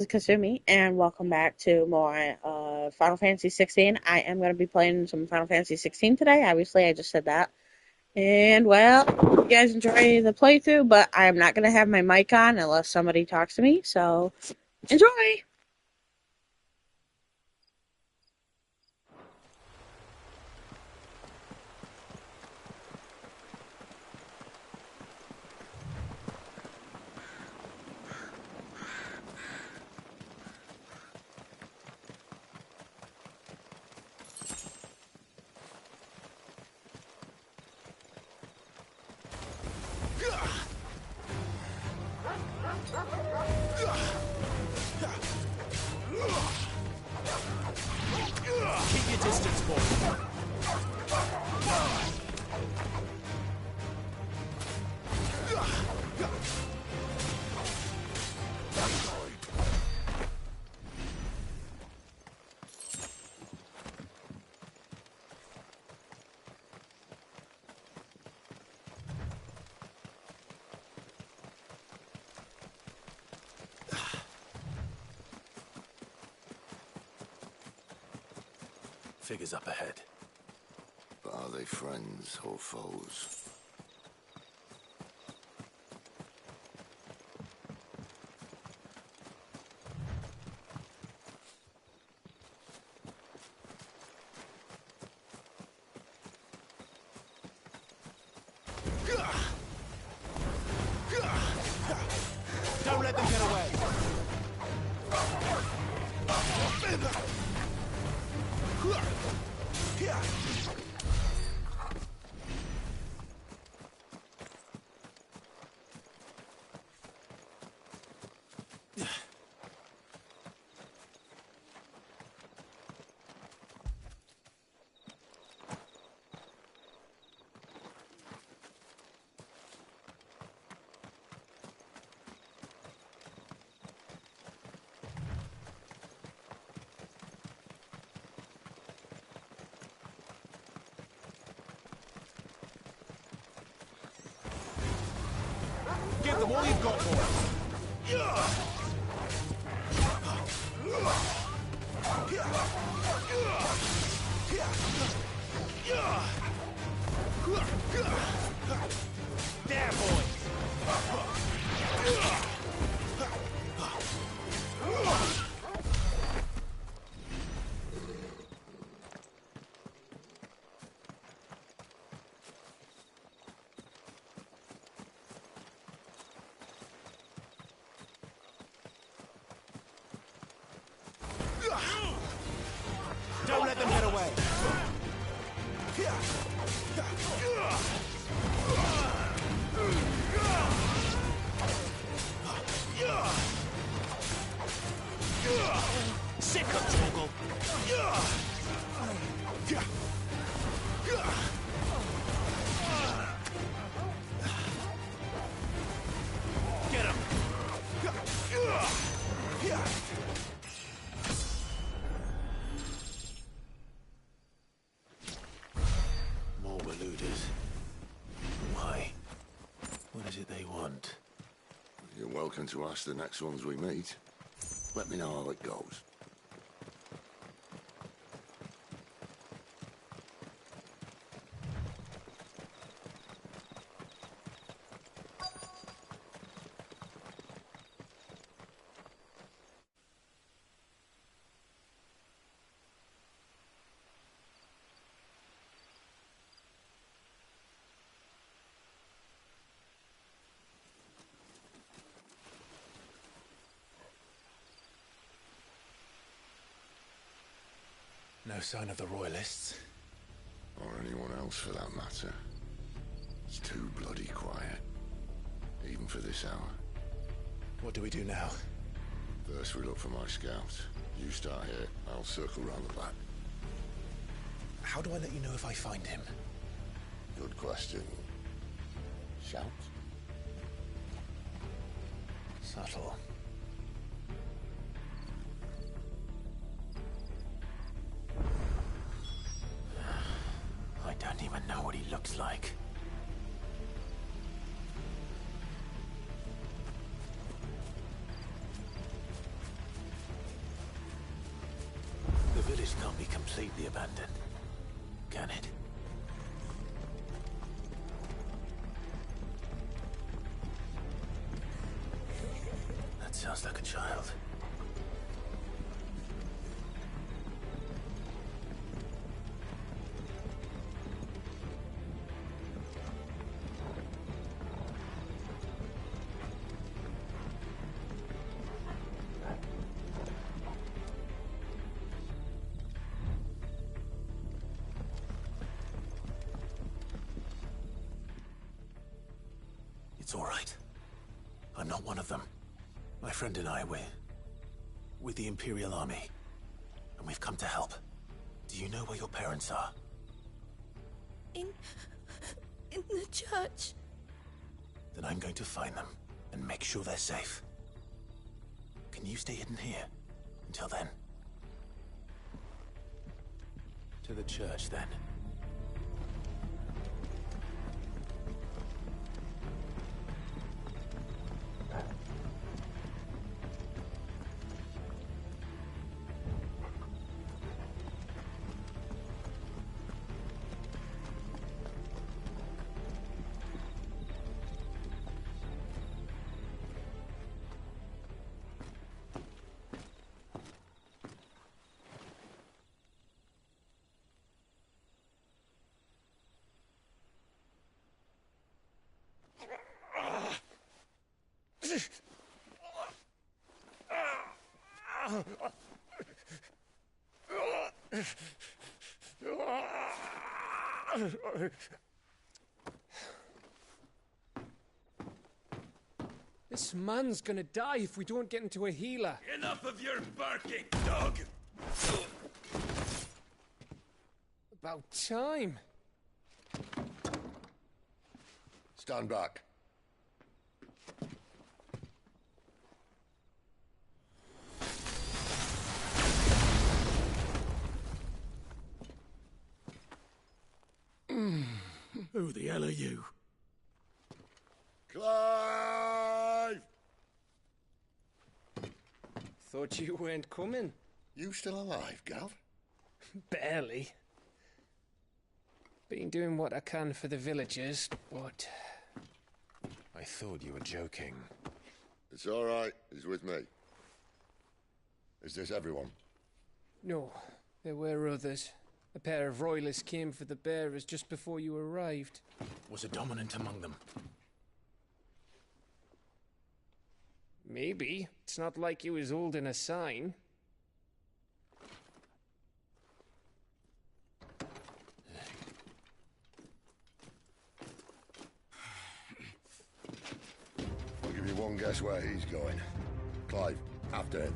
Is Kasumi, and welcome back to more Final Fantasy 16. I am going to be playing some Final Fantasy 16 today. Obviously, I just said that. And, well, you guys enjoy the playthrough, but I am not going to have my mic on unless somebody talks to me, so enjoy! Keep your distance, boy. Figures up ahead. But are they friends or foes? Don't let them get away. Give them all you've got, boy. There, boy. Don't let them get away. Sick of trouble. Get him. More Waluders. Why? What is it they want? You're welcome to ask the next ones we meet. Let me know how it goes. No sign of the Royalists. Or anyone else for that matter. It's too bloody quiet. Even for this hour. What do we do now? First we look for my scouts. You start here, I'll circle round the back. How do I let you know if I find him? Good question. Shout? Subtle. I don't even know what he looks like. can't be completely abandoned, can it? That sounds like a child. It's all right. I'm not one of them. My friend and I, we're with the Imperial Army, and we've come to help. Do you know where your parents are? In the church. Then I'm going to find them and make sure they're safe. Can you stay hidden here until then? To the church, then. This man's gonna die if we don't get into a healer. Enough of your barking, dog! About time. Stand back. Who the hell are you? Clive! Thought you weren't coming. You still alive, Gav? Barely. Been doing what I can for the villagers, but... I thought you were joking. It's all right. He's with me. Is this everyone? No, there were others. A pair of royalists came for the bearers just before you arrived. Was a dominant among them? Maybe. It's not like he was holding a sign. I'll give you one guess where he's going. Clive, after him.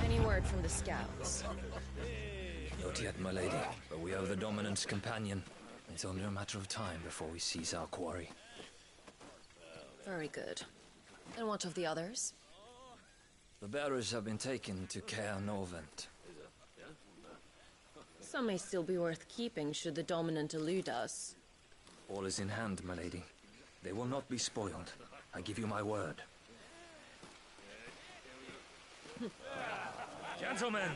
Any word from the scouts? Not yet, my lady, but we have the dominant's companion. It's only a matter of time before we seize our quarry. Very good. And what of the others? The bearers have been taken to Caer Novent. Some may still be worth keeping should the dominant elude us. All is in hand, my lady. They will not be spoiled. I give you my word. Gentlemen,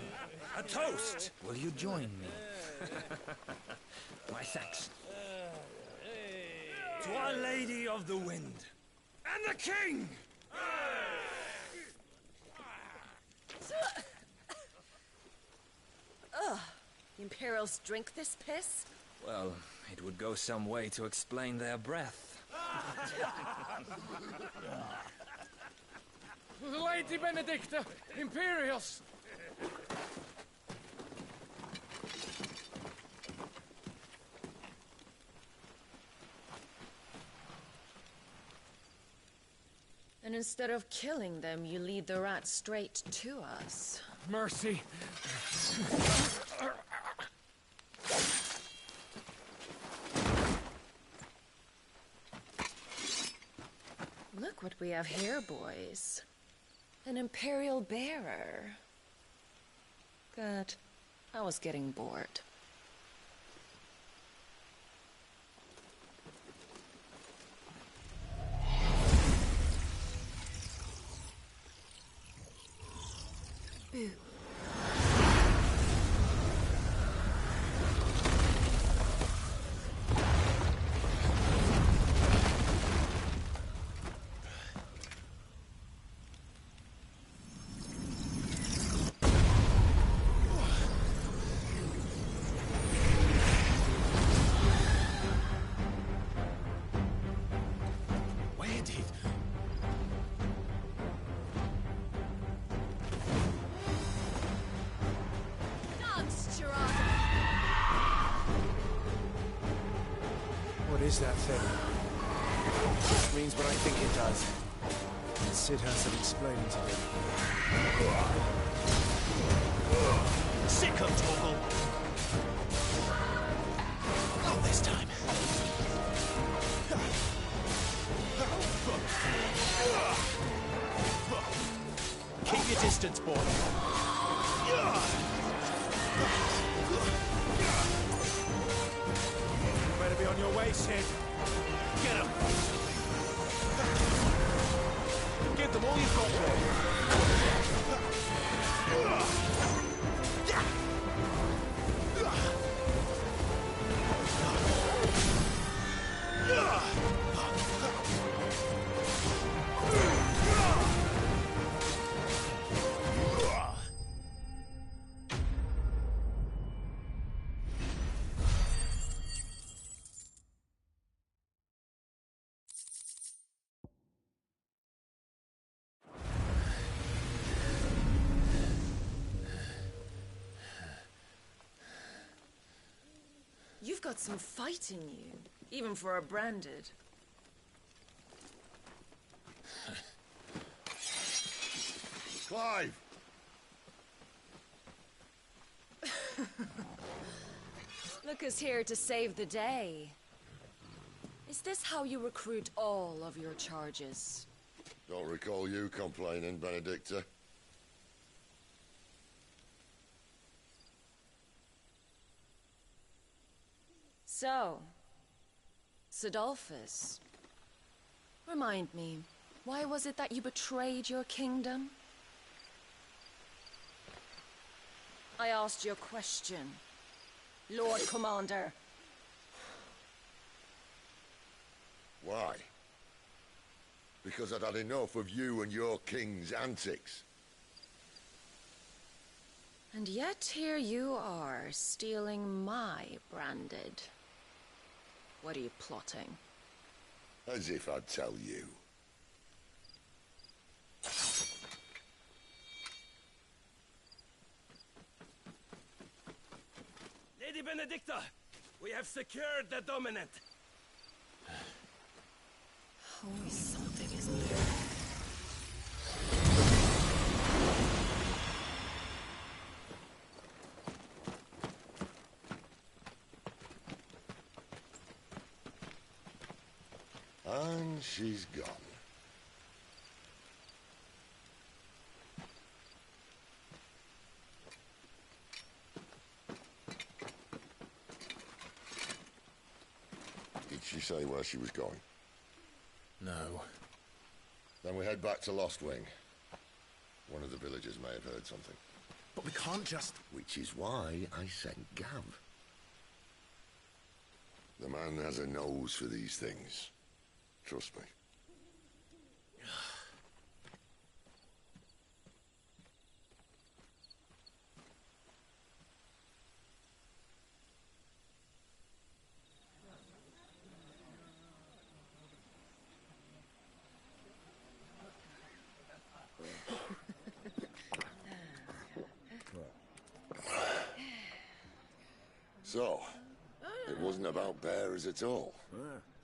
a toast! Will you join me? My thanks. To Our Lady of the Wind. And the King! Ugh. The Imperials drink this piss? Well, it would go some way to explain their breath. Lady Benedicta! Imperials! And instead of killing them, you lead the rats straight to us. Mercy. Look what we have here, boys. An Imperial bearer. Good. I was getting bored. Boo. What is that thing? It means what I think it does. Sid has some explaining to do. Sick of Toggle! Not this time. Keep your distance, boy. Better be on your way, Sid. Get him! Give them all you've got, You've got some fight in you, even for a branded. Clive! Look who's here to save the day. Is this how you recruit all of your charges? Don't recall you complaining, Benedicta. So, Sidolphus, remind me, why was it that you betrayed your kingdom? I asked you a question, Lord Commander. Why? Because I'd had enough of you and your king's antics. And yet here you are, stealing my branded. What are you plotting? As if I'd tell you. Lady Benedicta, we have secured the dominant. Always something, isn't there? And she's gone. Did she say where she was going? No. Then we head back to Lost Wing. One of the villagers may have heard something. But we can't just... Which is why I sent Gav. The man has a nose for these things. Trust me. So, it wasn't about bearers at all.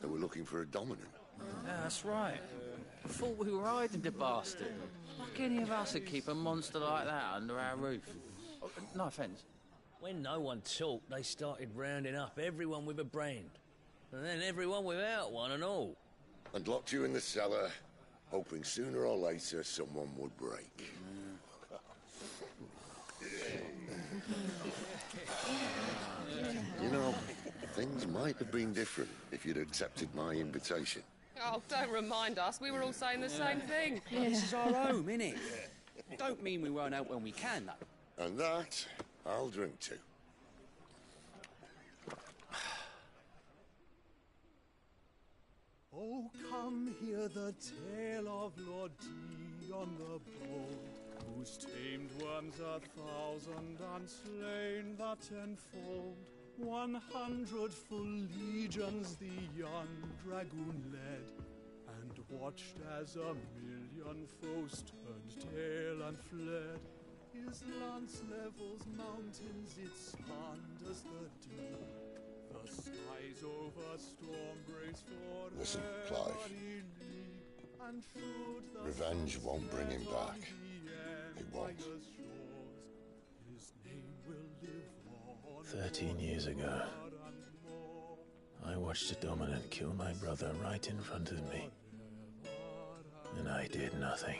They were looking for a dominant. Yeah, that's right. I thought we were hiding the bastard. Like any of us would keep a monster like that under our roof. Oh, no offence. When no one talked, they started rounding up everyone with a brand. And then everyone without one and all. And locked you in the cellar, hoping sooner or later someone would break. You know, things might have been different if you'd accepted my invitation. Oh, don't remind us. We were all saying the same thing. This is our home, innit? Don't mean we won't out when we can, though. And that, I'll drink to. Oh, come hear the tale of Lord Dion the Bold, who's tamed worms 1,000 and slain the 10-fold. 100 full legions the young dragoon led, and watched as 1,000,000 foes turned tail and fled. His lance levels mountains, it spanders the deep. The skies over storm breaks for Listen, Clive. Revenge won't bring him back. It won't. 13 years ago, I watched a dominant kill my brother right in front of me. And I did nothing.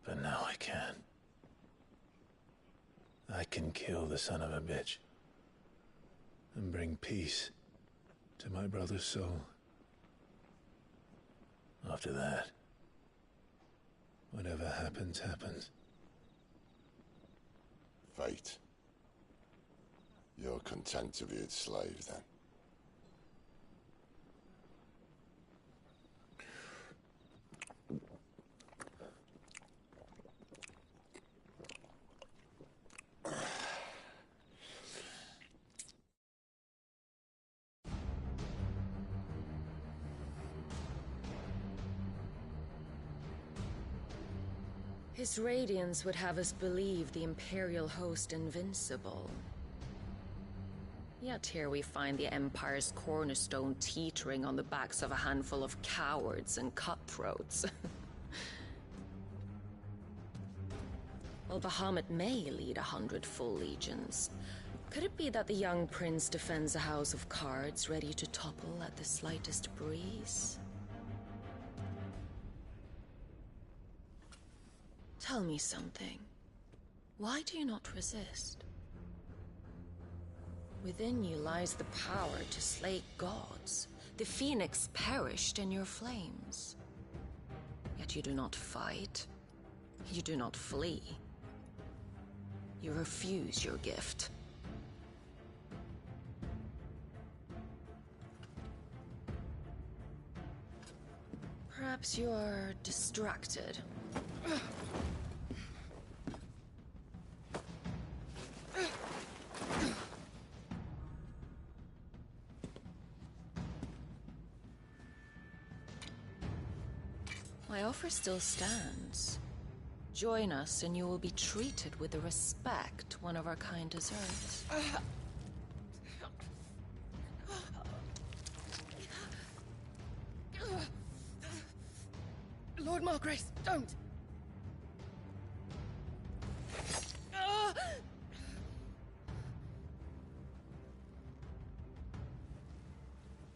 But now I can. I can kill the son of a bitch. And bring peace to my brother's soul. After that, whatever happens, happens. Fate. You're content to be its slave, then? His radiance would have us believe the Imperial host invincible. Yet here we find the Empire's cornerstone teetering on the backs of a handful of cowards and cutthroats. While Bahamut may lead 100 full legions, could it be that the young prince defends a house of cards ready to topple at the slightest breeze? Tell me something. Why do you not resist? Within you lies the power to slay gods. The phoenix perished in your flames. Yet you do not fight. You do not flee. You refuse your gift. Perhaps you are distracted. My offer still stands. Join us and you will be treated with the respect one of our kind deserves. Lord Margrace, don't!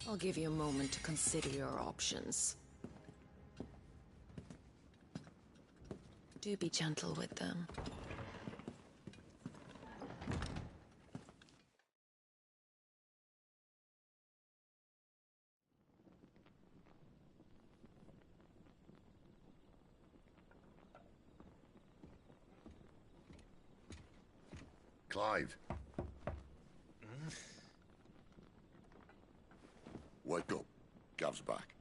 I'll give you a moment to consider your options. Do be gentle with them. Clive. Wake up. Gav's back.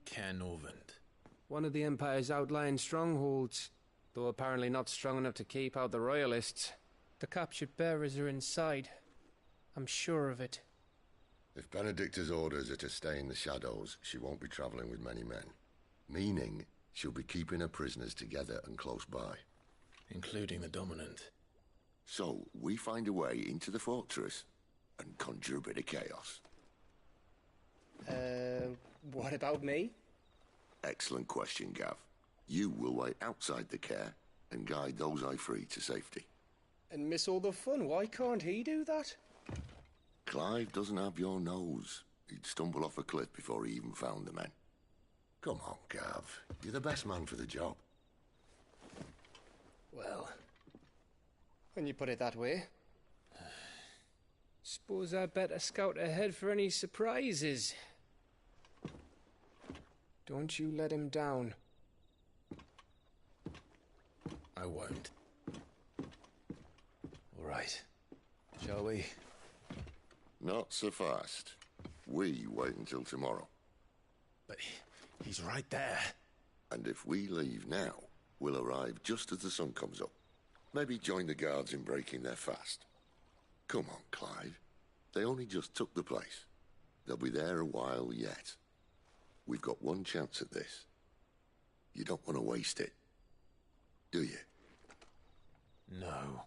Canovant. One of the Empire's outlying strongholds, though apparently not strong enough to keep out the Royalists. The captured bearers are inside. I'm sure of it. If Benedicta's orders are to stay in the shadows, she won't be traveling with many men. Meaning, She'll be keeping her prisoners together and close by. Including the Dominant. So, we find a way into the fortress and conjure a bit of chaos. What about me? Excellent question, Gav. You will wait outside the care and guide those I free to safety. And miss all the fun. Why can't he do that? Clive doesn't have your nose. He'd stumble off a cliff before he even found the men. Come on, Gav. You're the best man for the job. Well, when you put it that way. Suppose I'd better scout ahead for any surprises. Don't you let him down. I won't. All right. Shall we? Not so fast. We wait until tomorrow. But he's right there. And if we leave now, we'll arrive just as the sun comes up. Maybe join the guards in breaking their fast. Come on, Clive. They only just took the place. They'll be there a while yet. We've got one chance at this. You don't want to waste it, do you? No.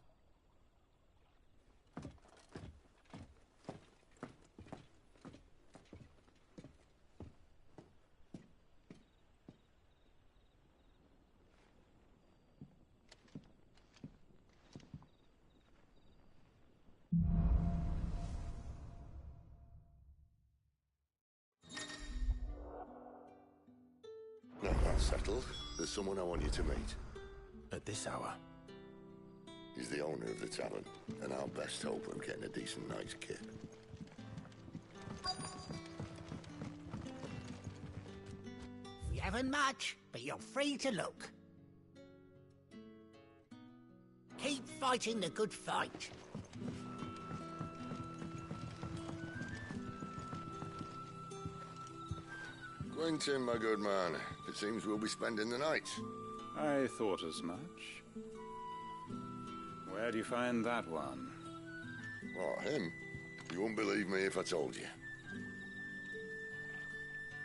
Now that's settled. There's someone I want you to meet. At this hour? He's the owner of the tavern, and our best hope of getting a decent night's kip. We haven't much, but you're free to look. Keep fighting the good fight. Quentin, my good man. It seems we'll be spending the night. I thought as much. Where do you find that one? What, him? You wouldn't believe me if I told you.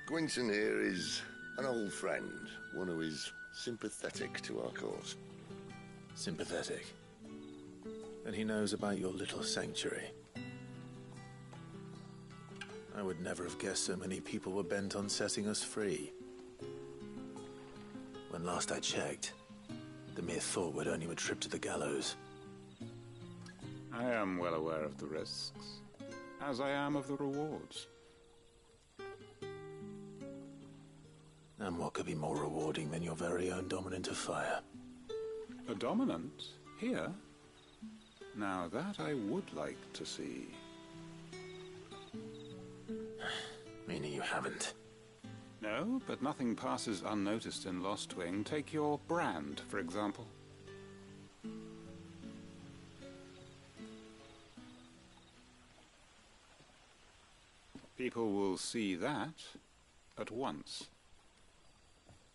Quentin here is an old friend, one who is sympathetic to our cause. Sympathetic? And he knows about your little sanctuary. I would never have guessed so many people were bent on setting us free. When last I checked, the mere thought would earn you a trip to the gallows. I am well aware of the risks, as I am of the rewards. And what could be more rewarding than your very own Dominant of Fire? A Dominant? Here? Now that I would like to see. Meaning you haven't? No, but nothing passes unnoticed in Lost Wing. Take your brand, for example. People will see that at once.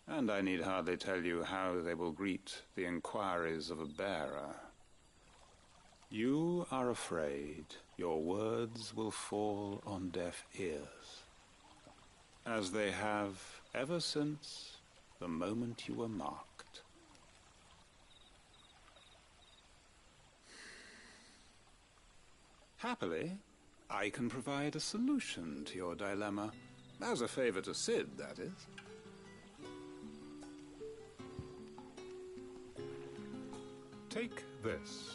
And I need hardly tell you how they will greet the inquiries of a bearer. You are afraid your words will fall on deaf ears, as they have ever since the moment you were marked. Happily, I can provide a solution to your dilemma, as a favor to Sid, that is. Take this.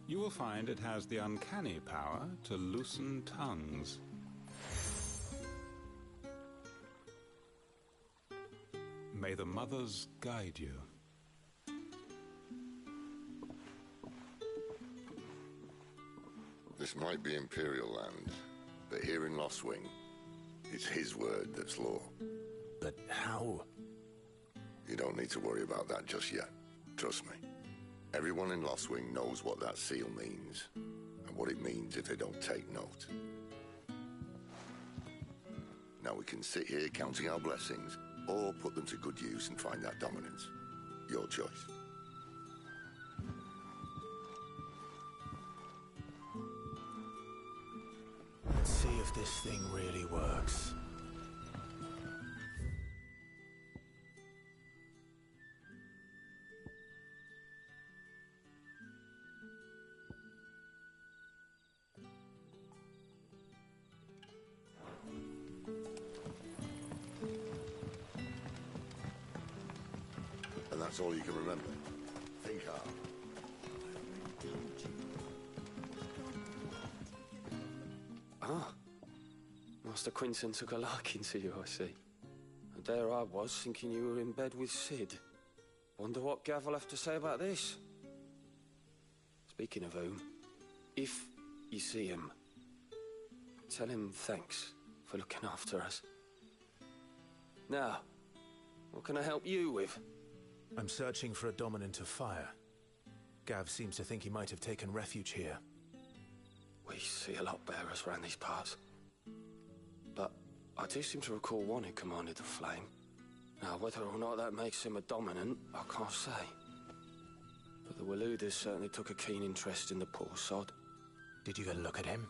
You will find it has the uncanny power to loosen tongues. May the mothers guide you. This might be Imperial land, but here in Lost Wing, it's his word that's law. But how? You don't need to worry about that just yet. Trust me. Everyone in Lost Wing knows what that seal means, and what it means if they don't take note. Now we can sit here counting our blessings, or put them to good use and find that dominance. Your choice. Let's see if this thing really works. That's all you can remember. Think hard. Ah. Master Quinton took a liking to you, I see. And there I was, thinking you were in bed with Sid. Wonder what Gav will have to say about this. Speaking of whom, if you see him, tell him thanks for looking after us. Now, what can I help you with? I'm searching for a dominant of fire. Gav seems to think he might have taken refuge here. We see a lot bearers around these parts. But I do seem to recall one who commanded the flame. Now, whether or not that makes him a dominant, I can't say. But the Waluders certainly took a keen interest in the poor sod. Did you get a look at him?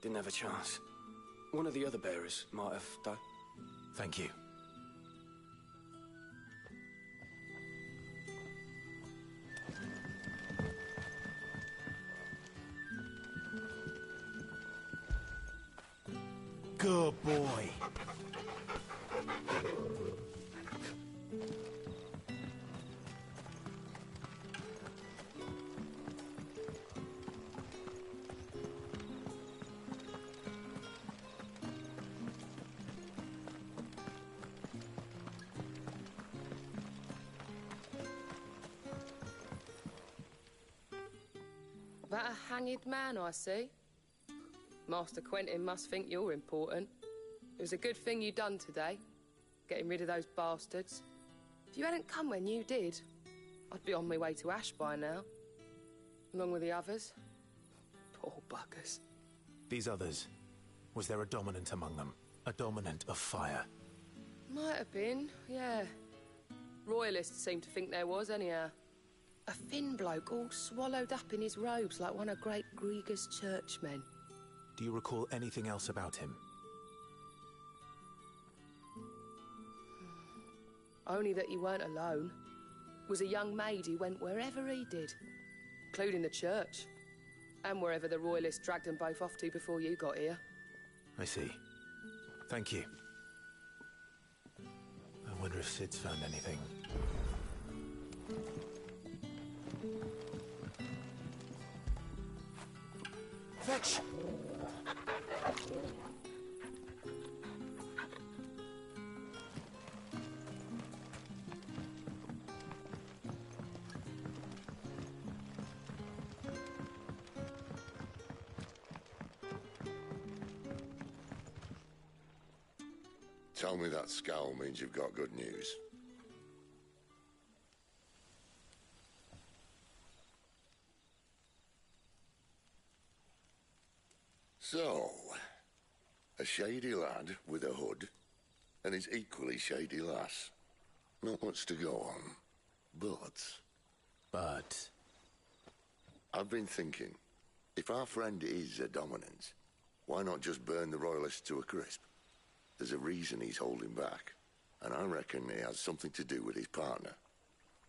Didn't have a chance. One of the other bearers might have, though. Thank you. Good boy. That a hanged man, I see. Master Quentin must think you're important. It was a good thing you done today, getting rid of those bastards. If you hadn't come when you did, I'd be on my way to Ash by now, along with the others. Poor buggers. These others, was there a dominant among them? A dominant of fire? Might have been, yeah. Royalists seem to think there was, anyhow. A thin bloke all swallowed up in his robes like one of Great Gregor's churchmen. Do you recall anything else about him? Only that he weren't alone. Was a young maid who went wherever he did, including the church, and wherever the Royalists dragged them both off to before you got here. I see. Thank you. I wonder if Sid's found anything. Fetch! Tell me that scowl means you've got good news. So, a shady lad with a hood, and his equally shady lass. Not much to go on, but... I've been thinking, if our friend is a dominant, why not just burn the Royalists to a crisp? There's a reason he's holding back, and I reckon it has something to do with his partner.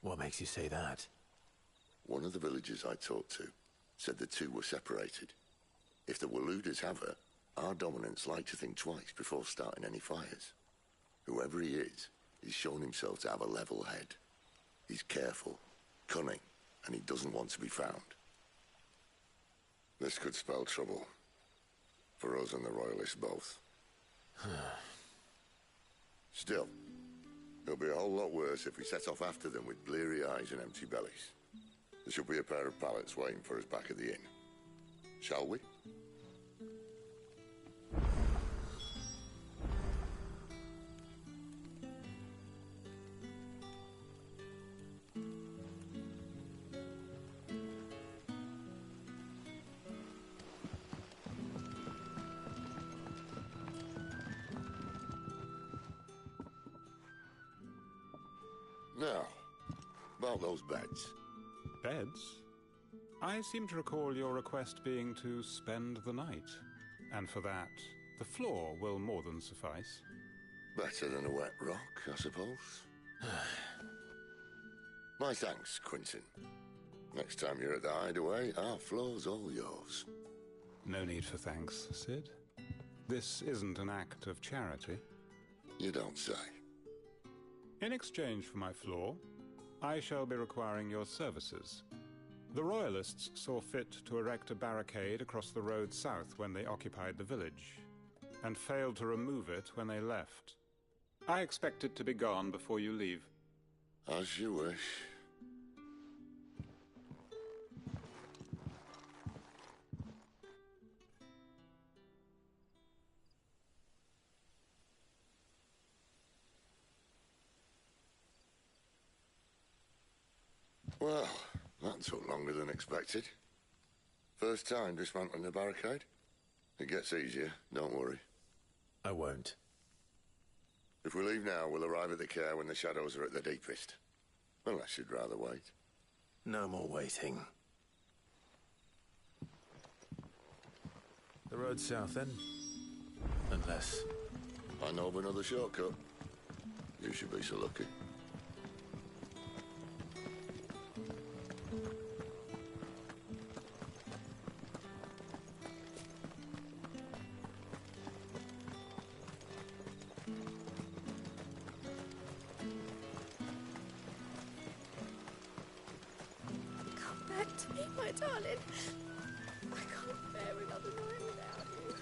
What makes you say that? One of the villagers I talked to said the two were separated. If the Waluders have her, our dominants like to think twice before starting any fires. Whoever he is, he's shown himself to have a level head. He's careful, cunning, and he doesn't want to be found. This could spell trouble. For us and the Royalists both. Still, it'll be a whole lot worse if we set off after them with bleary eyes and empty bellies. There should be a pair of pallets waiting for us back at the inn. Shall we? Now, about those beds. Beds? I seem to recall your request being to spend the night. And for that, the floor will more than suffice. Better than a wet rock, I suppose. My thanks, Quinton. Next time you're at the hideaway, our floor's all yours. No need for thanks, Sid. This isn't an act of charity. You don't say. In exchange for my floor, I shall be requiring your services. The Royalists saw fit to erect a barricade across the road south when they occupied the village, and failed to remove it when they left. I expect it to be gone before you leave. As you wish. Well, that took longer than expected. First time dismantling the barricade? It gets easier, don't worry. I won't. If we leave now, we'll arrive at the care when the shadows are at their deepest. Unless you'd rather wait. No more waiting. The road south, then? Unless... I know of another shortcut. You should be so lucky. To me, my darling. I can't bear another night without you.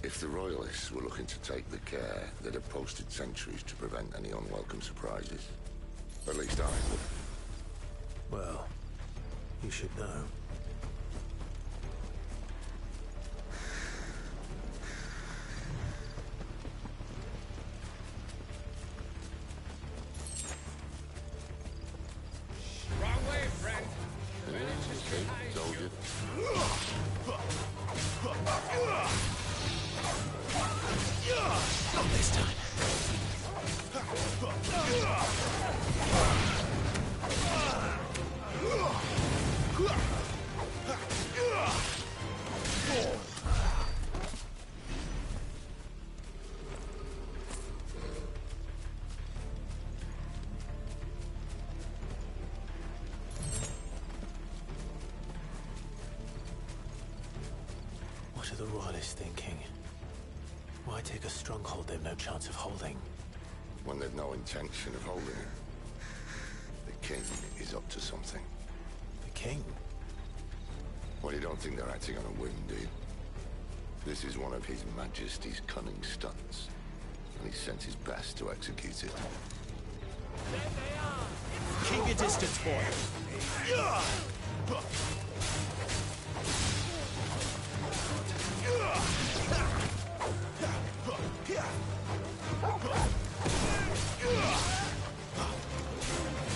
If the Royalists were looking to take the care, they'd have posted sentries to prevent any unwelcome surprises. At least I would. Well, you should know. What are the Royalists thinking? Why take a stronghold they've no chance of holding? When they've no intention of holding it. The king is up to something. The king? Well, you don't think they're acting on a whim, do you? This is one of His Majesty's cunning stunts, and he's sent his best to execute it. There they are! Keep your distance, boy!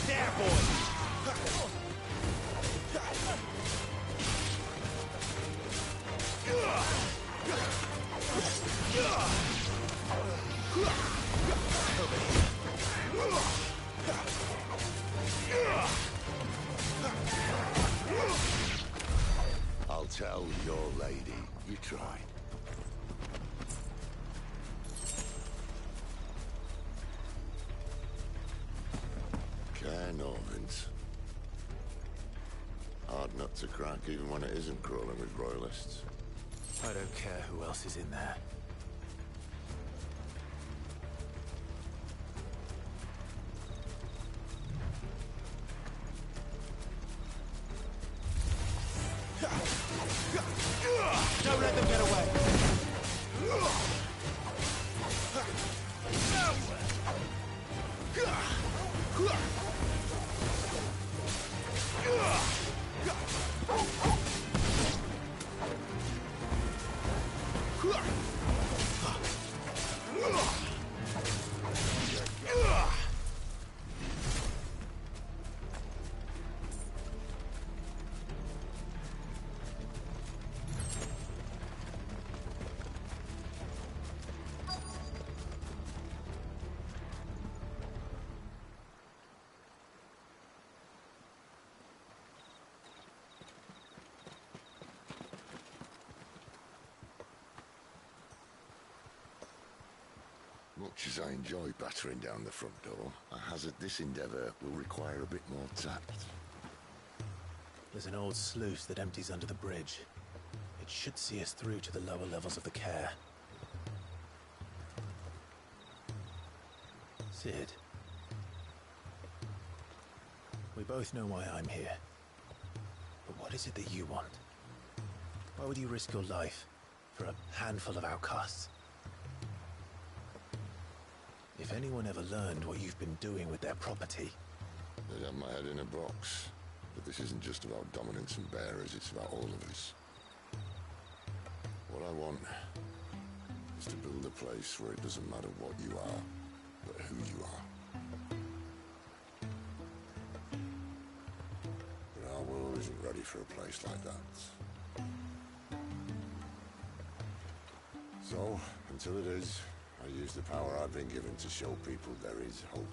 There, boy! I'll tell your lady you tried. Care Norvins. Hard nut to crack even when it isn't crawling with royalists. I don't care who else is in there. Don't let them get away! Much as I enjoy battering down the front door, I hazard this endeavour will require a bit more tact. There's an old sluice that empties under the bridge. It should see us through to the lower levels of the care. Sid. We both know why I'm here. But what is it that you want? Why would you risk your life for a handful of outcasts? If anyone ever learned what you've been doing with their property... They'd have my head in a box. But this isn't just about dominance and bearers, it's about all of us. What I want is to build a place where it doesn't matter what you are, but who you are. But our world isn't ready for a place like that. So, until it is, I use the power I've been given to show people there is hope.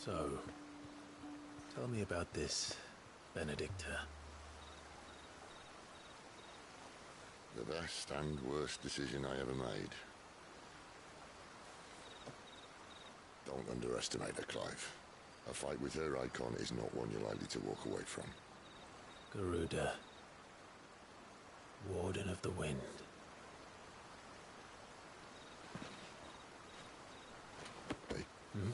So, tell me about this, Benedicta. The best and worst decision I ever made. Don't underestimate her, Clive. A fight with her Eikon is not one you're likely to walk away from. Garuda. Warden of the Wind. Hey? Hmm?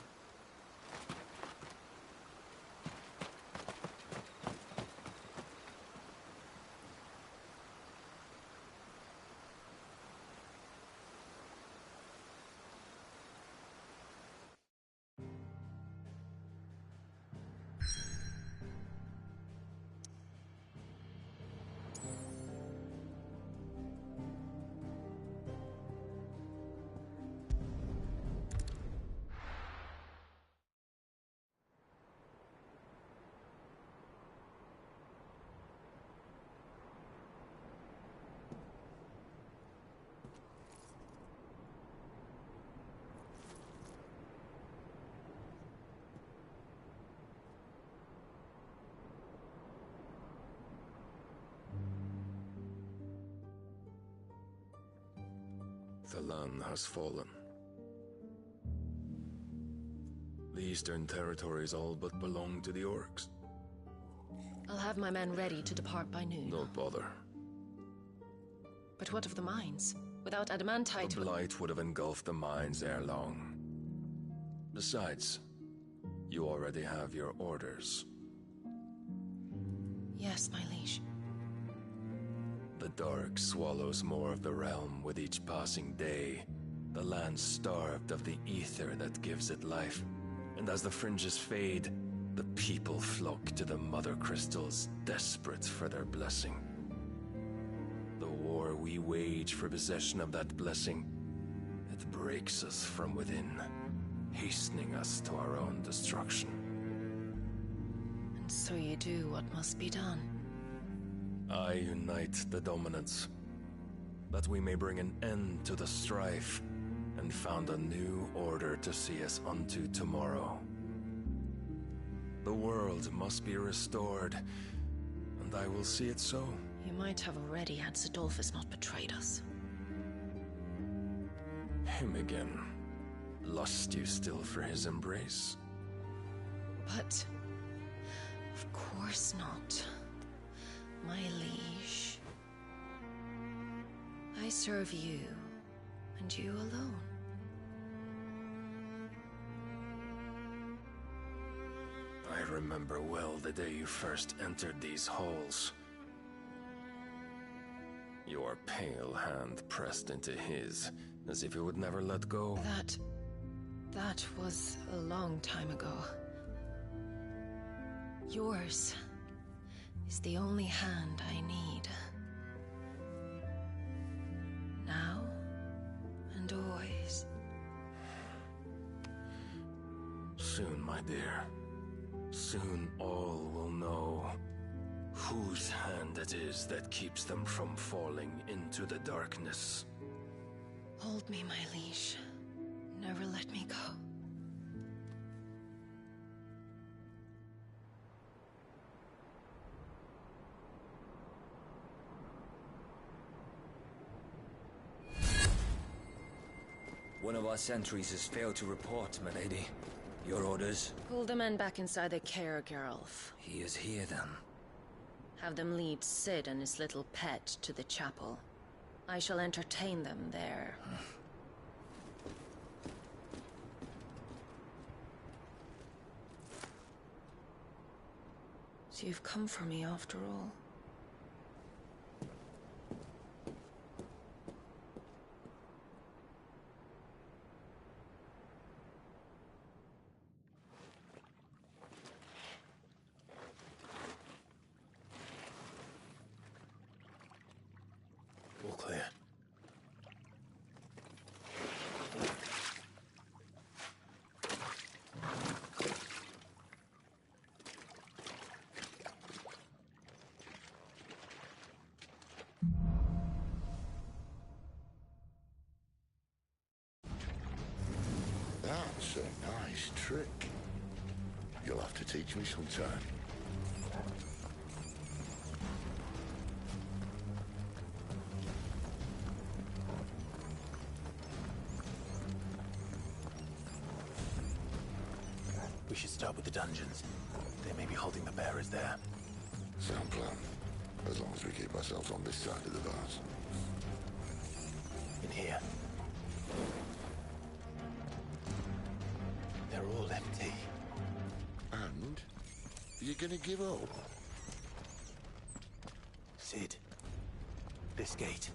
The land has fallen. The eastern territories all but belong to the orcs. I'll have my men ready to depart by noon. Don't bother. But what of the mines? Without adamantite... The Blight would have engulfed the mines ere long. Besides, you already have your orders. Yes, my liege. The dark swallows more of the realm with each passing day. The land starved of the ether that gives it life. And as the fringes fade, the people flock to the mother crystals, desperate for their blessing. The war we wage for possession of that blessing, it breaks us from within, hastening us to our own destruction. And so you do what must be done. I unite the dominants, that we may bring an end to the strife, and found a new order to see us unto tomorrow. The world must be restored, and I will see it so. You might have already had Sidolphus not betrayed us. Him again. Lust you still for his embrace? But... of course not. My liege. I serve you, and you alone. I remember well the day you first entered these halls. Your pale hand pressed into his, as if it would never let go. That was a long time ago. Yours is the only hand I need. Now and always. Soon, my dear. Soon all will know. whose hand it is that keeps them from falling into the darkness. Hold me, my liege. Never let me go. One of our sentries has failed to report, my lady. Your orders? Pull the men back inside the care, Geralf. He is here, then. Have them lead Sid and his little pet to the chapel. I shall entertain them there. So you've come for me after all. All clear. That's a nice trick. You'll have to teach me sometime. We should start with the dungeons. They may be holding the bearers there. Sound plan. As long as we keep ourselves on this side of the bars. In here. They're all empty. And? You're gonna give up? Sid. This gate.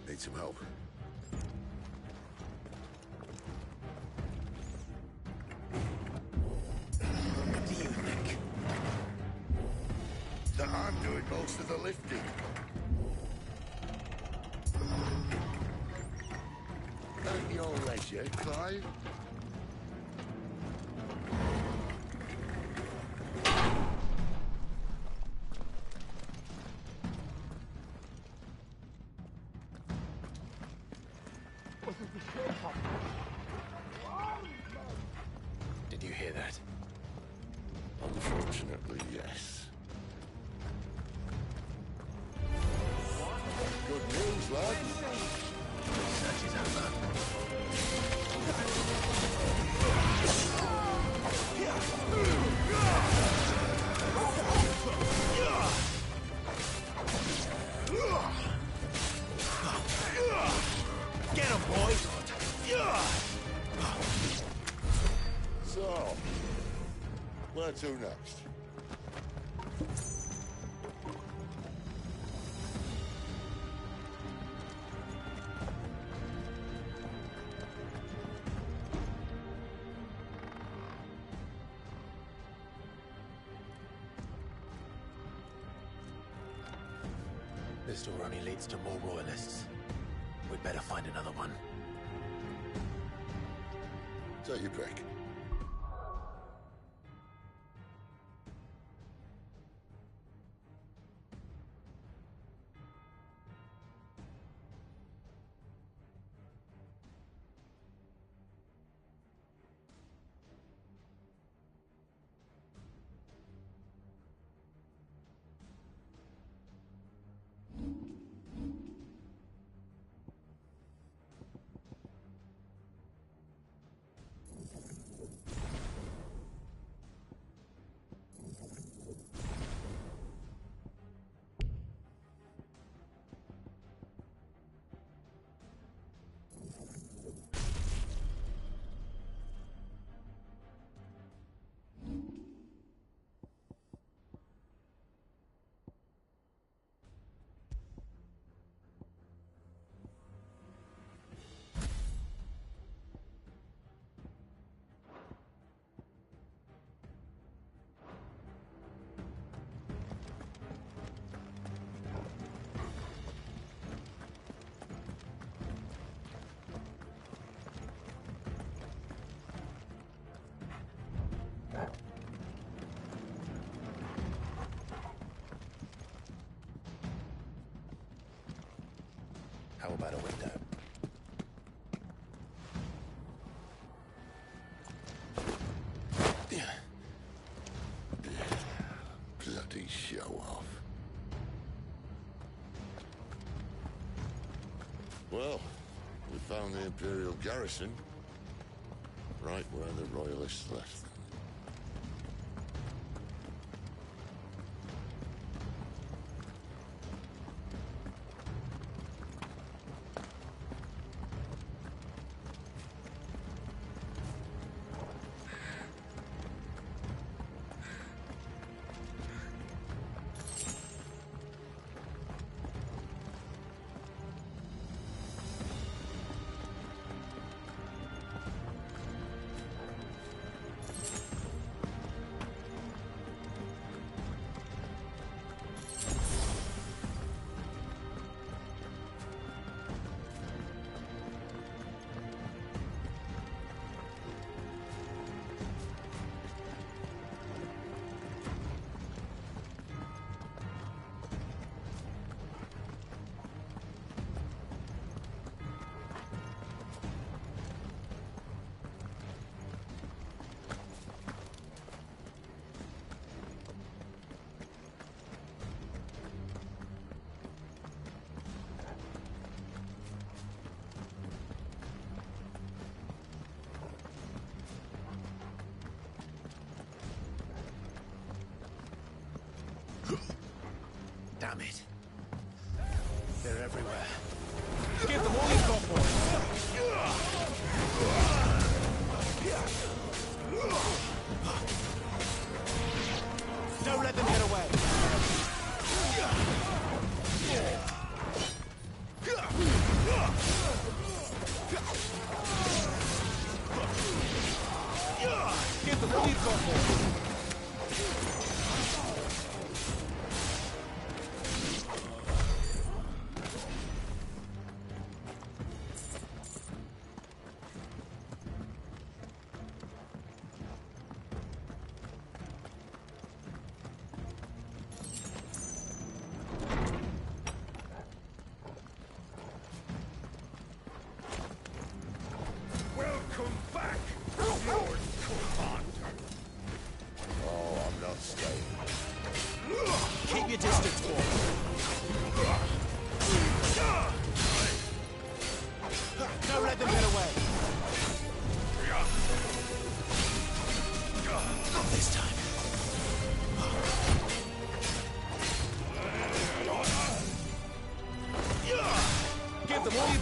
Need some help? What do you think? That I'm doing most of the lifting. At your leisure, Clive. Did you hear that? Unfortunately, yes. Good news, lads. Search is over. Get him, boys! So, where to next? This door only leads to more royalists. We'd better find another one. Take your pick. How about a window? Bloody show off. Well, we found the Imperial garrison, right where the Royalists left them. Damn it. They're everywhere. Give them all you've got, boys. Don't let them get away. Give them all you've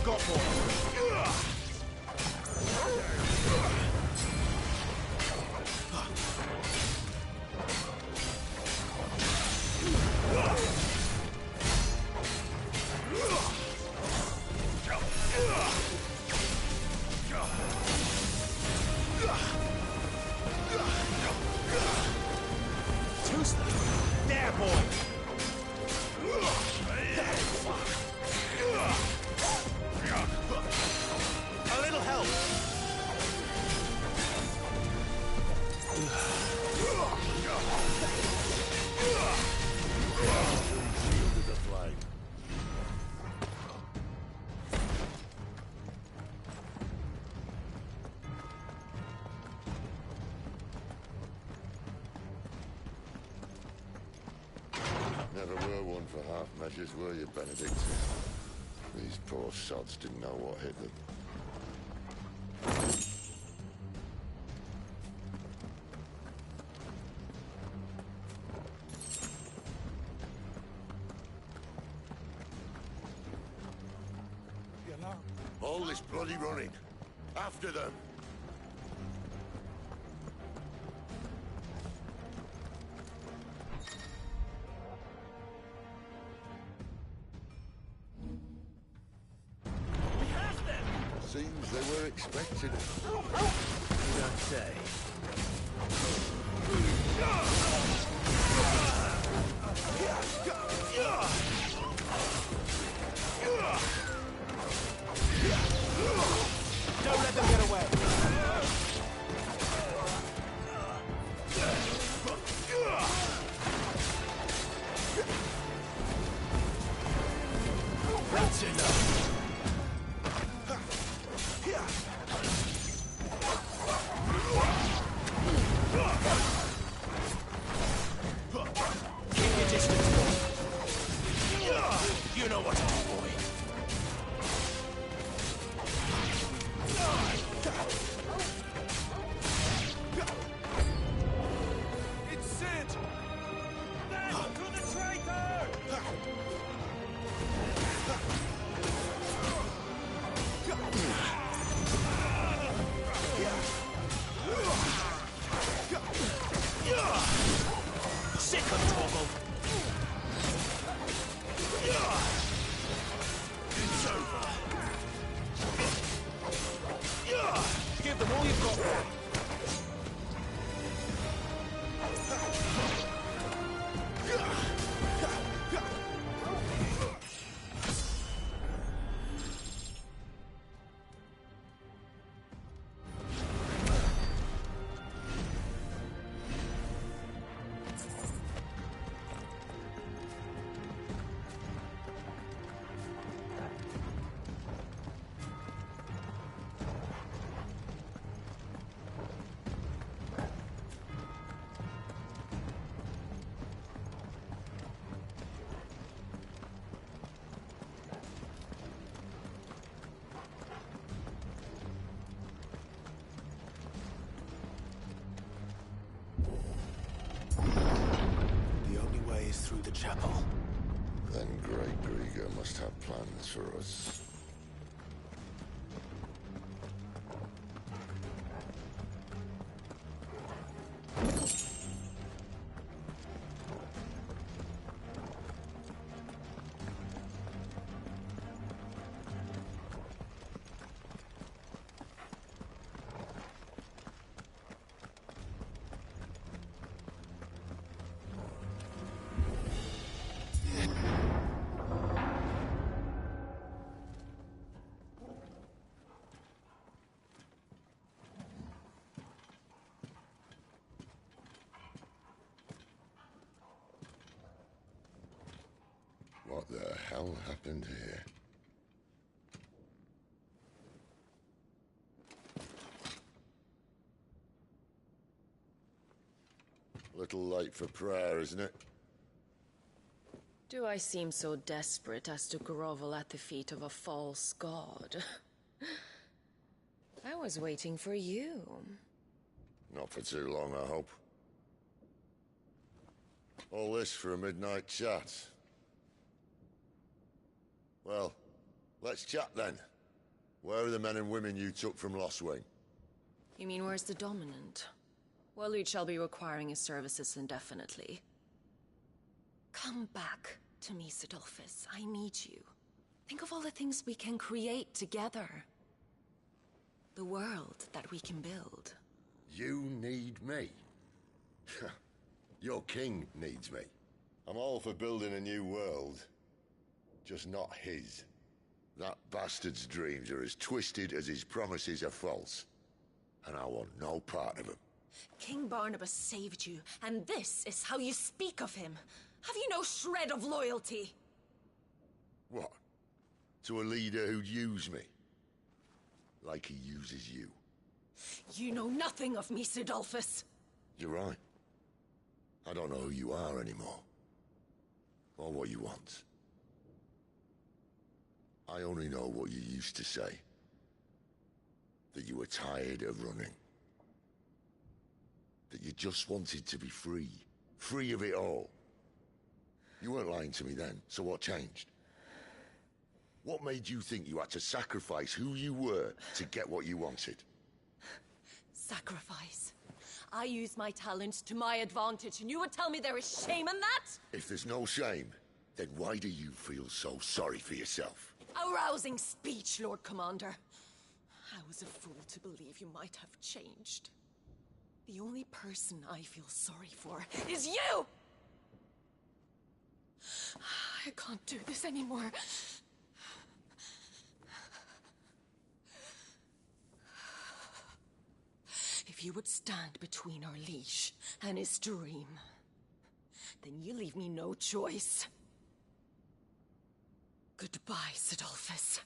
got, boys. Never were one for half measures, were you, Benedict? These poor sods didn't know what hit them. All this bloody running. After them. Seems they were expecting it. You don't say. Don't let them get away. That's enough. got one. Through the chapel. Then Great Grieger must have plans for us. What the hell happened here? A little late for prayer, isn't it? Do I seem so desperate as to grovel at the feet of a false god? I was waiting for you. Not for too long, I hope. All this for a midnight chat. Well, let's chat then. Where are the men and women you took from Lostwing? You mean where's the dominant? Well, you shall be requiring his services indefinitely. Come back to me, Sidolphus. I need you. Think of all the things we can create together. The world that we can build. You need me? Your king needs me. I'm all for building a new world. Just not his. That bastard's dreams are as twisted as his promises are false. And I want no part of them. King Barnabas saved you, and this is how you speak of him. Have you no shred of loyalty? What? To a leader who'd use me? Like he uses you. You know nothing of me, Sidolphus. You're right. I don't know who you are anymore. Or what you want. I only know what you used to say. That you were tired of running. That you just wanted to be free. Free of it all. You weren't lying to me then, so what changed? What made you think you had to sacrifice who you were to get what you wanted? Sacrifice. I use my talents to my advantage, and you would tell me there is shame in that? If there's no shame, then why do you feel so sorry for yourself? A rousing speech, Lord Commander. I was a fool to believe you might have changed. The only person I feel sorry for is you! I can't do this anymore. If you would stand between our liege and his dream, then you leave me no choice. Goodbye, Sidolphus.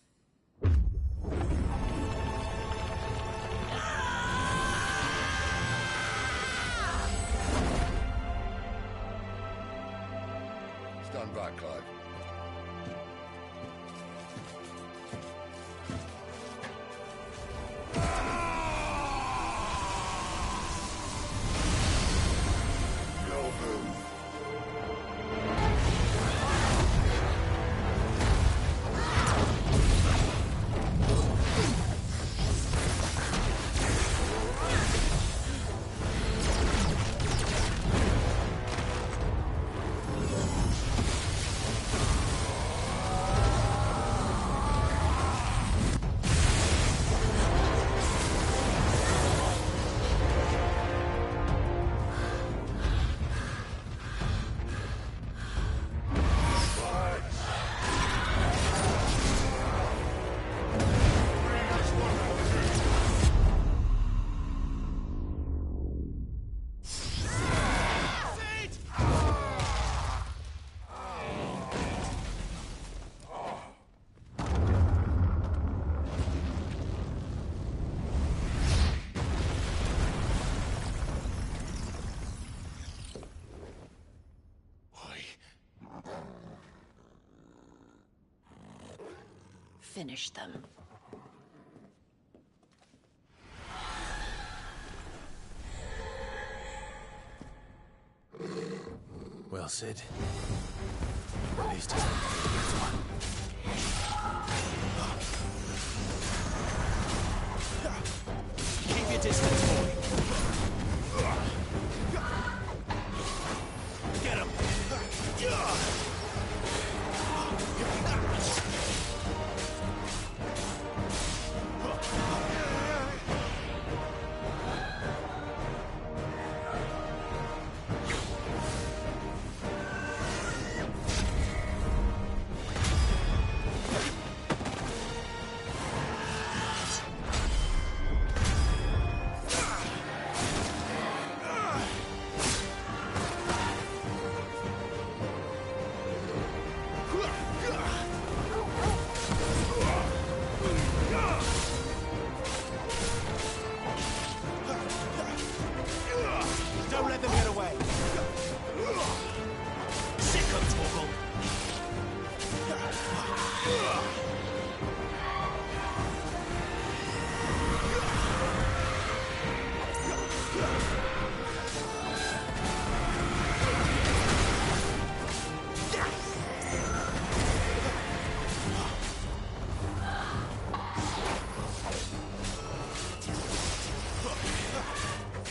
Stand back, Clive. No move. finish them. Well, Sid. At least it's one. Keep your distance, boy. Get him. Don't let them get away. Sick of Torgal.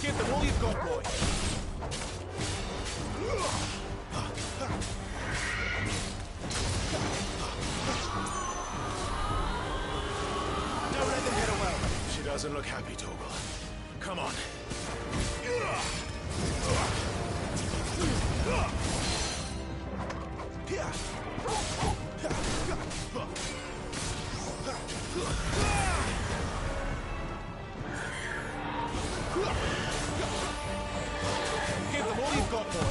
Give them all you've got, boy. Don't let them get away. She doesn't look happy, Torgal. Come on. Give them all you've got, boy.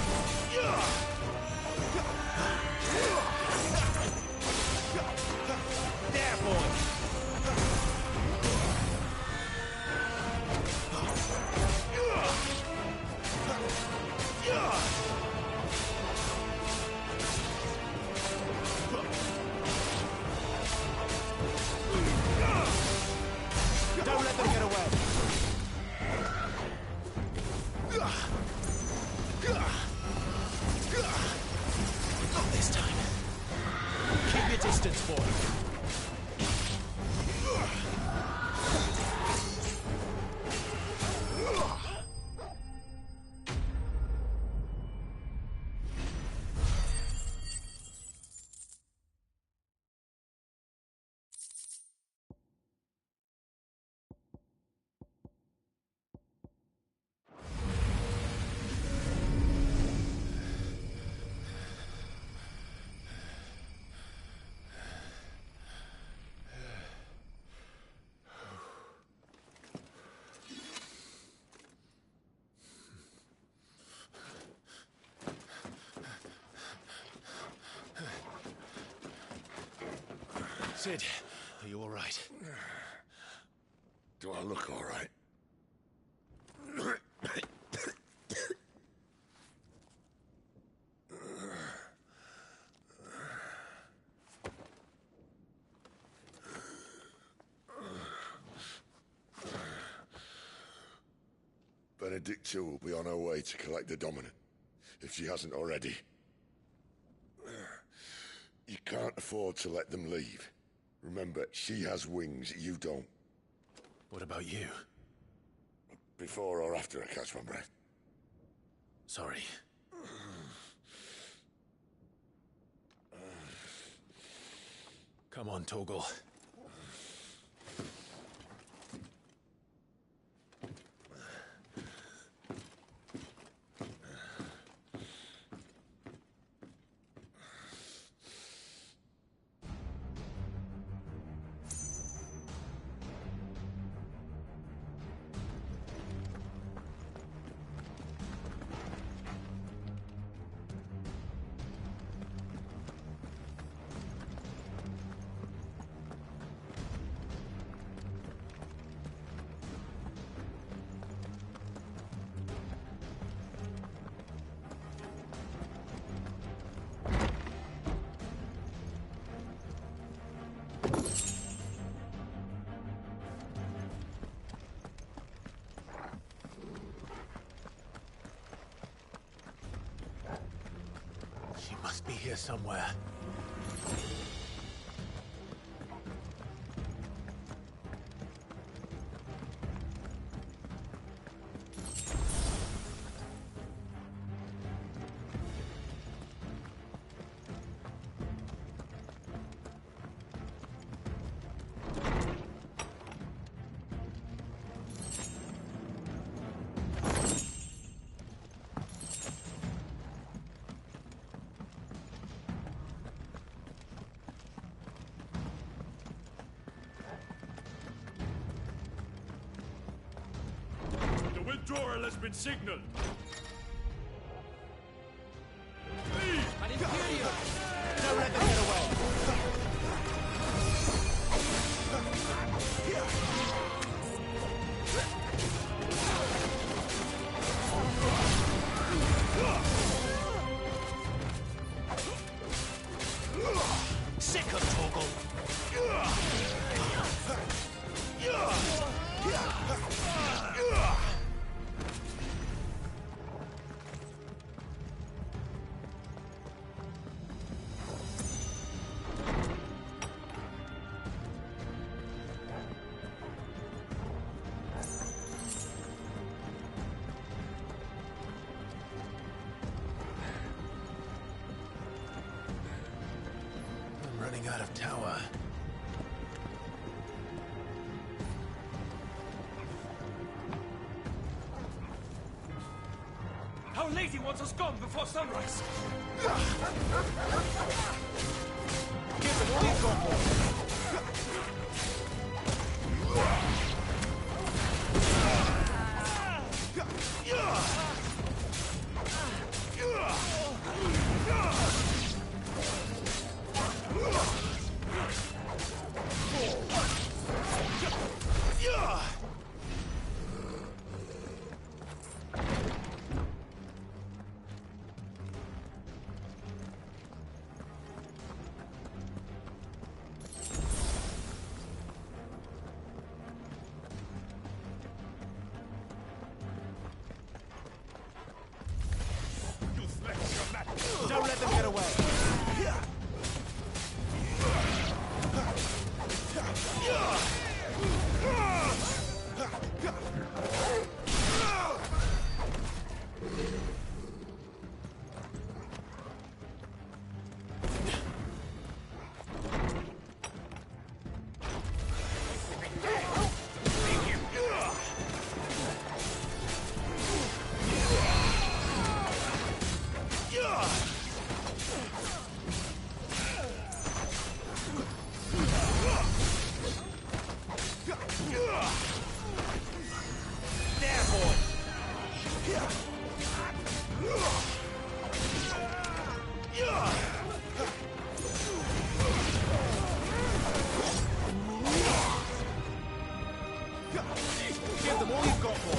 There, boy. Don't let them get away. Not this time. Keep your distance, boy. Sid, are you all right? Do I look all right? Benedicta will be on her way to collect the Dominant, if she hasn't already. You can't afford to let them leave. Remember, she has wings, you don't. What about you? Before or after I catch my breath? Sorry. Come on, Torgal. must be here somewhere. Withdrawal has been signaled. An Imperial! Don't let them get away! Sick of Toggle! I'm running out of tower. Our lady wants us gone before sunrise! Give them all you've got, boy! Don't let them get away! Give them all you've got, boy!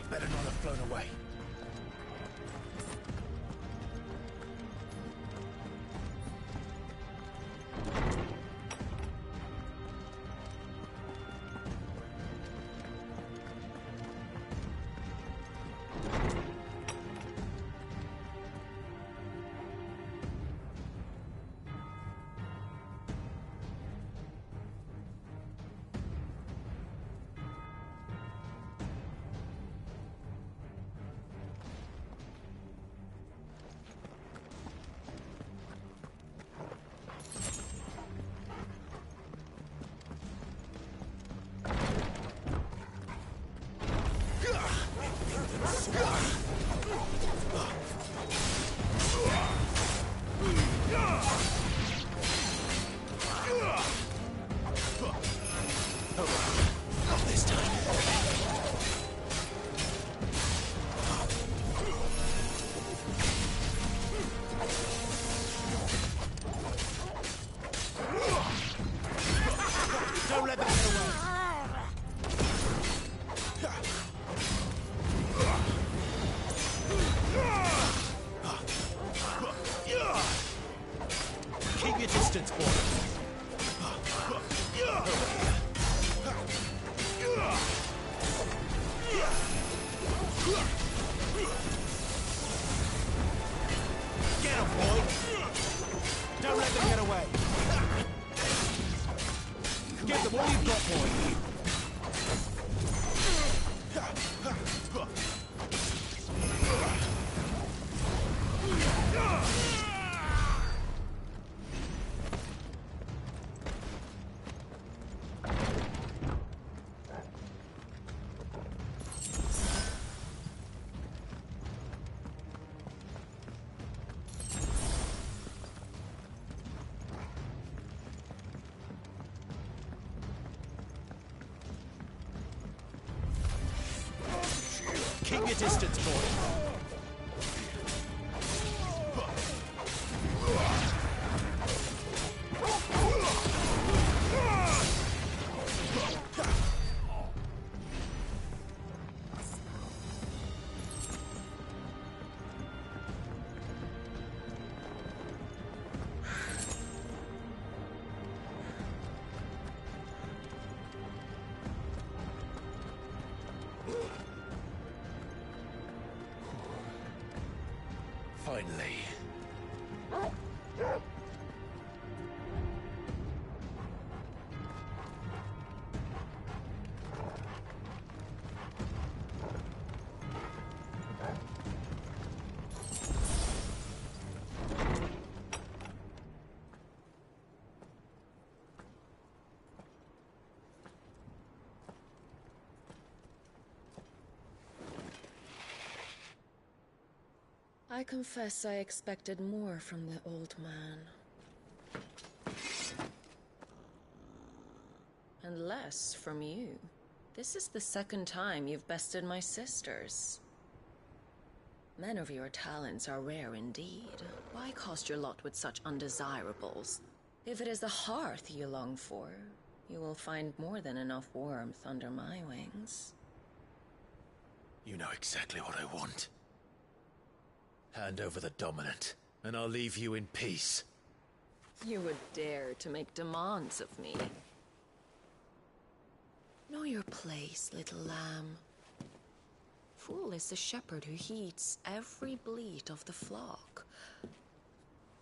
Better not have flown away. Not this time. Keep your distance, boy. Finally. I confess I expected more from the old man. And less from you. This is the second time you've bested my sisters. Men of your talents are rare indeed. Why cast your lot with such undesirables? If it is the hearth you long for, you will find more than enough warmth under my wings. You know exactly what I want. Hand over the dominant, and I'll leave you in peace. You would dare to make demands of me. Know your place, little lamb. Fool is the shepherd who heeds every bleat of the flock.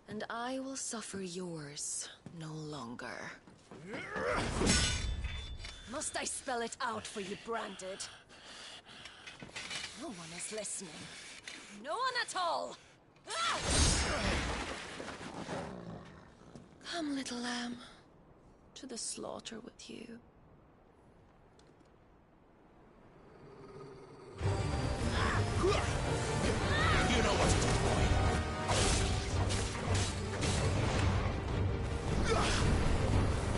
And I will suffer yours no longer. Must I spell it out for you, Branded? No one is listening. No one at all! Ah! Come, little lamb, to the slaughter with you. You know what to do, boy.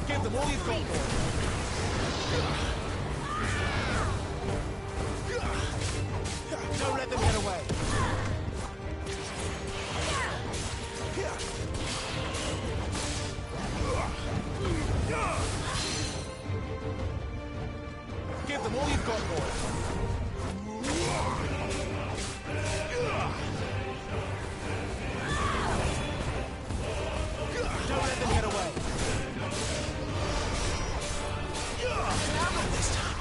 Give them all you've got, boy. Don't let them get away. Give them all you've got, boy. Don't let them get away. Not this time.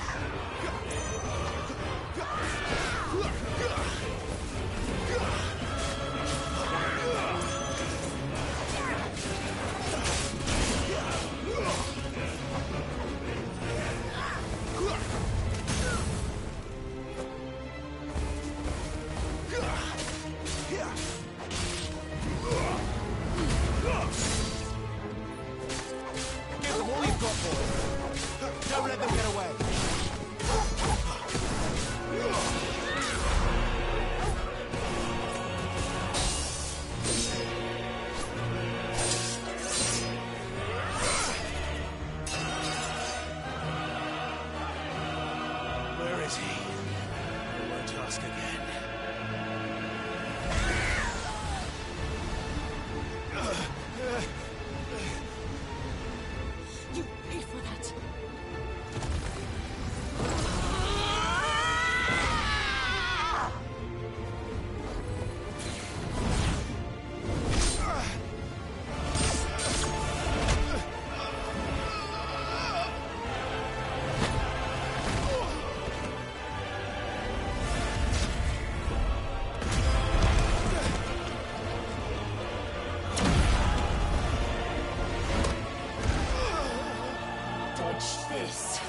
Give them all you've got, boy. Don't let them get away. Where is he? I won't ask again. You pay for that. Dodge this.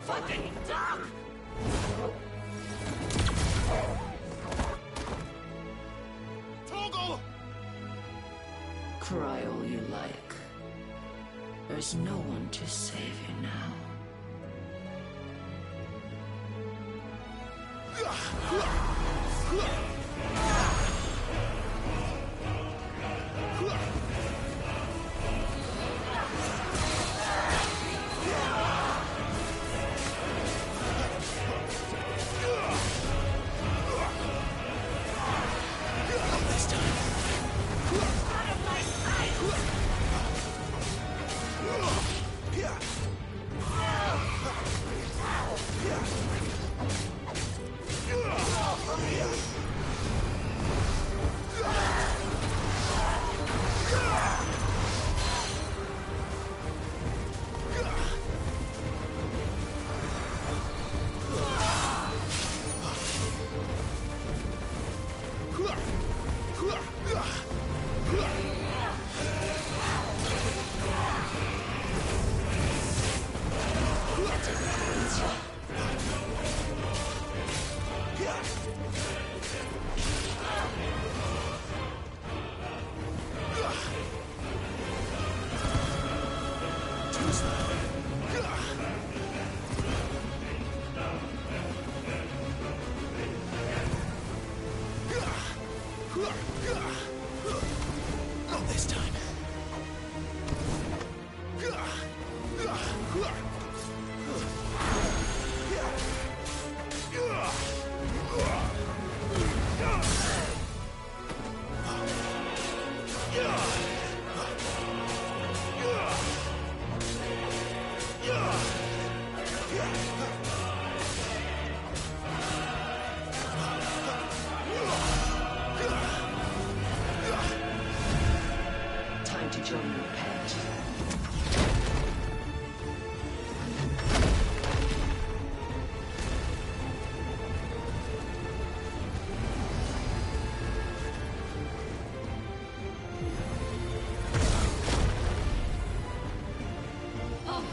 Fucking duck! Toggle! Cry all you like. There's no one to save you now.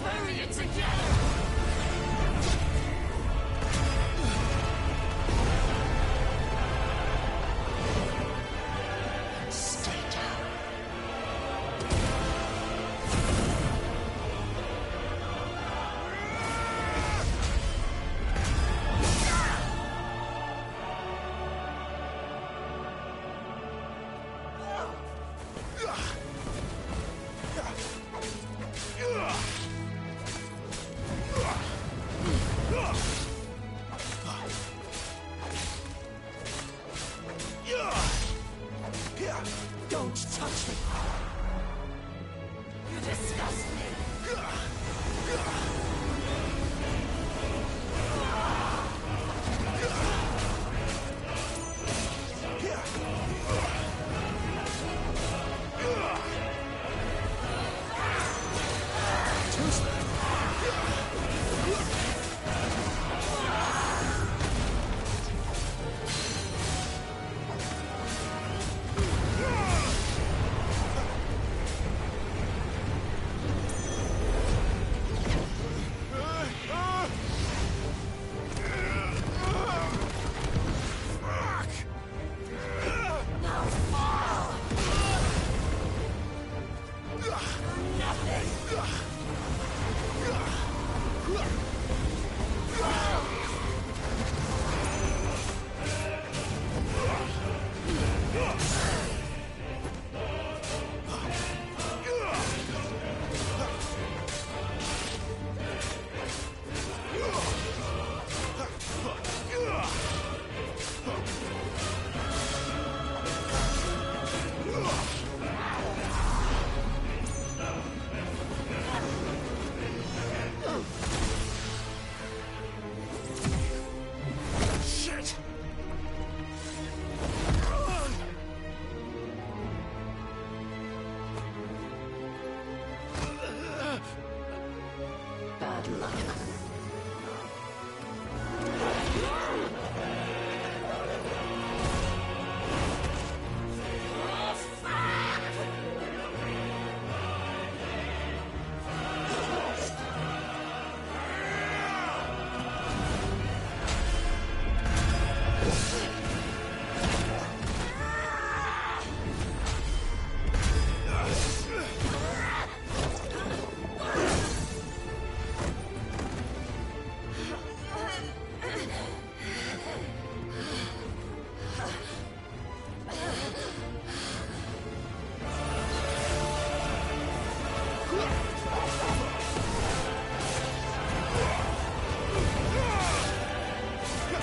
Hurry it together! Stay down. Don't touch me! You disgust me! Bad luck.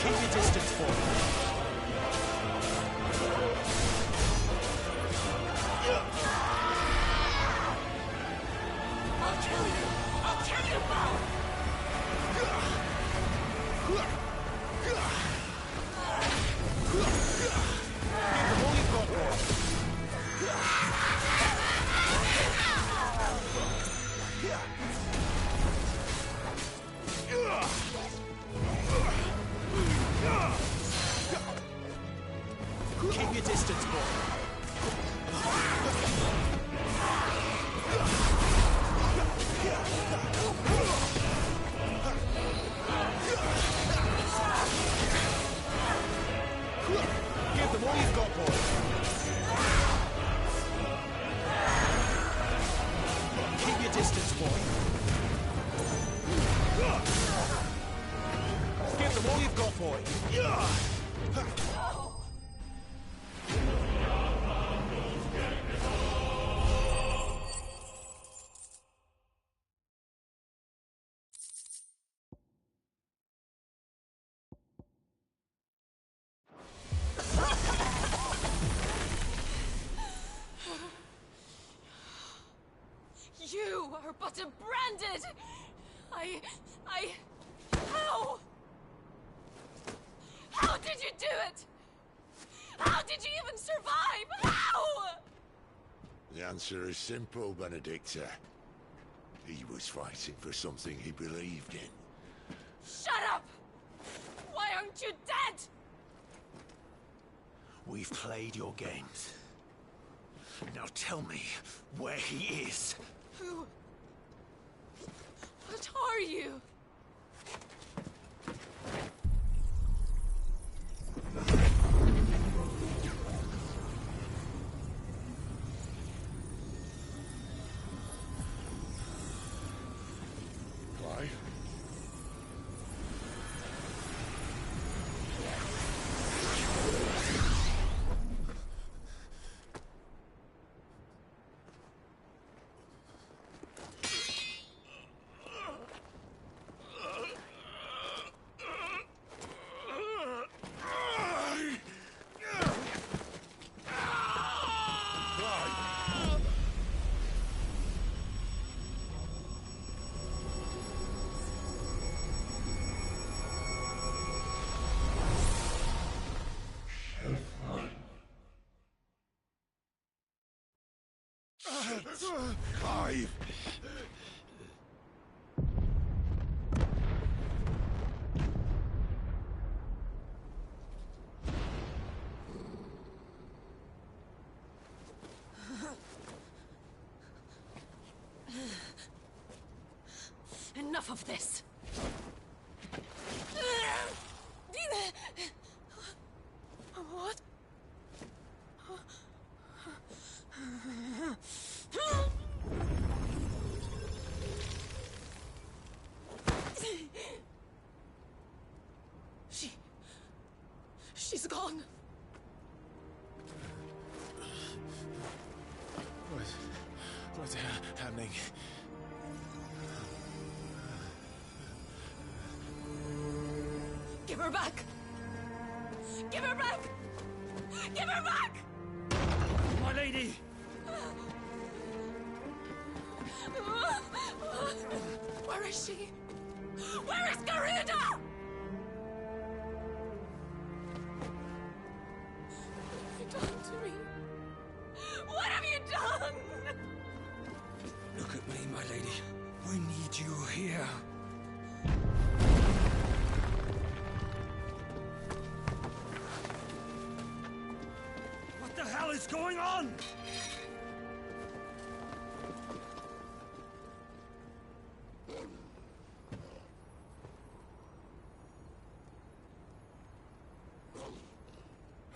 Keep your distance, boy. Give them all you've got, boy. Keep your distance, boy. Give them all you've got, boy. You are but a branded! How? How did you do it? How did you even survive? How? The answer is simple, Benedicta. He was fighting for something he believed in. Shut up! Why aren't you dead? We've played your games. Now tell me where he is. Who? Clive! Enough of this! What? She's gone. What's happening? Give her back! Give her back! Give her back! My lady! Where is she? Where is Garuda? What have you done to me? What have you done? Look at me, my lady. We need you here. What the hell is going on?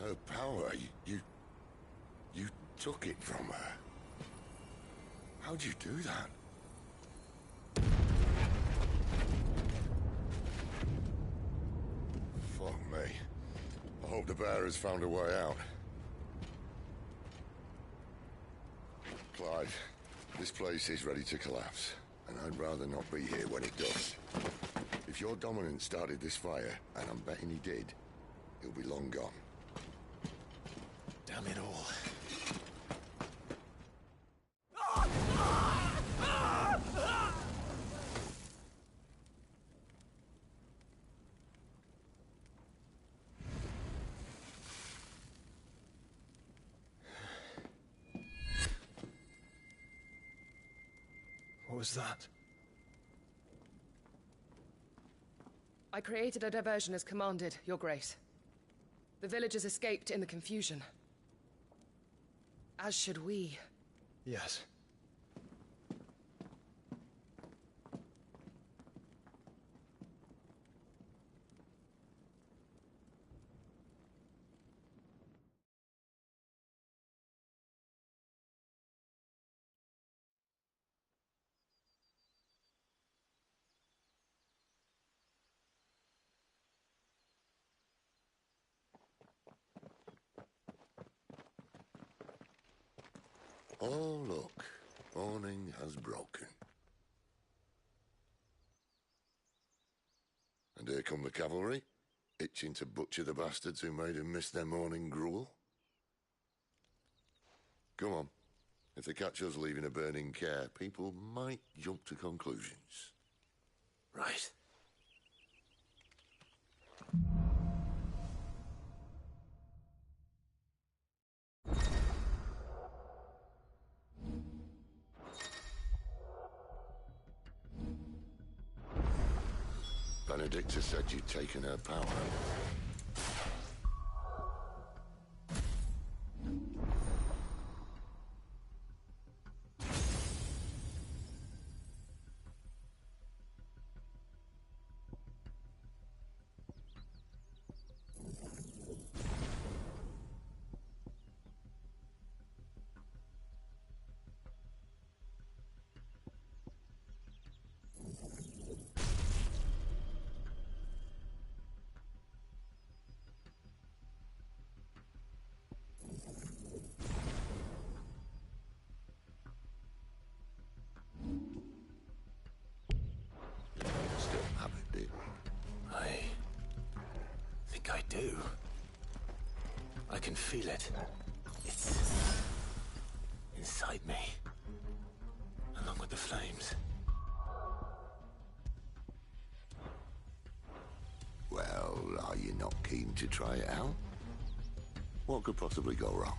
Her power, you took it from her. How'd you do that? Fuck me. I hope the bearers found a way out. Clive, this place is ready to collapse, and I'd rather not be here when it does. If your dominant started this fire, and I'm betting he did, he'll be long gone. Damn it all. What was that? I created a diversion as commanded, Your Grace. The villagers escaped in the confusion. As should we. Yes. Oh, look. Morning has broken. And here come the cavalry, itching to butcher the bastards who made them miss their morning gruel. Come on. If they catch us leaving a burning care, people might jump to conclusions. Right. Benedicta said you'd taken her power. I do. I can feel it. It's inside me, along with the flames. Well, are you not keen to try it out? What could possibly go wrong?